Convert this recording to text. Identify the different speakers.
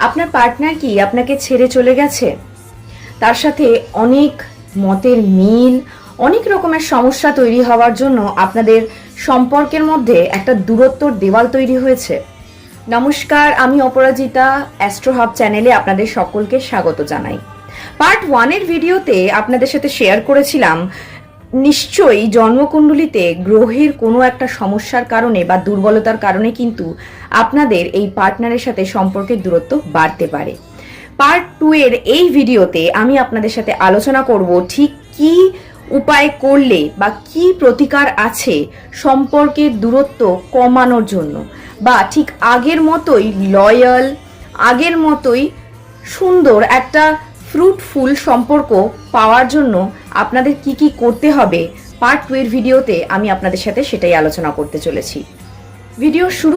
Speaker 1: আপনার পার্টনার কি আপনাকে ছেড়ে চলে গেছে? তার সাথে অনেক মতের মিল, অনেক রকমের সমস্যা তৈরি হওয়ার জন্য আপনাদের সম্পর্কের মধ্যে একটা দূরত্বর দেওয়াল তৈরি হয়েছে। নমস্কার, আমি অপরাজিতা। অ্যাস্ট্রো হাব চ্যানেলে আপনাদের সকলকে স্বাগত জানাই। পার্ট 1-এর ভিডিওতে আপনাদের সাথে শেয়ার করেছিলাম নিশ্চয়ই জন্মকুণ্ডলিতে গ্রহের কোনো একটা সমস্যার কারণে বা দুর্বলতার কারণে কিন্তু আপনাদের এই পার্টনারের সাথে সম্পর্কের দূরত্ব বাড়তে পারে। পার্ট 2-এর এই ভিডিওতে আমি আপনাদের সাথে আলোচনা করব ঠিক কি উপায় করলে বা কি প্রতিকার আছে সম্পর্কের দূরত্ব কমানোর জন্য, বা ঠিক আগের মতোই লয়াল, আগের মতোই সুন্দর একটা ফ্রুটফুল সম্পর্ক পাওয়ার জন্য আপনাদের কি কি করতে হবে। পার্ট 2-এর ভিডিওতে আমি আপনাদের সাথে সেটাই আলোচনা করতে চলেছি। ভিডিও শুরু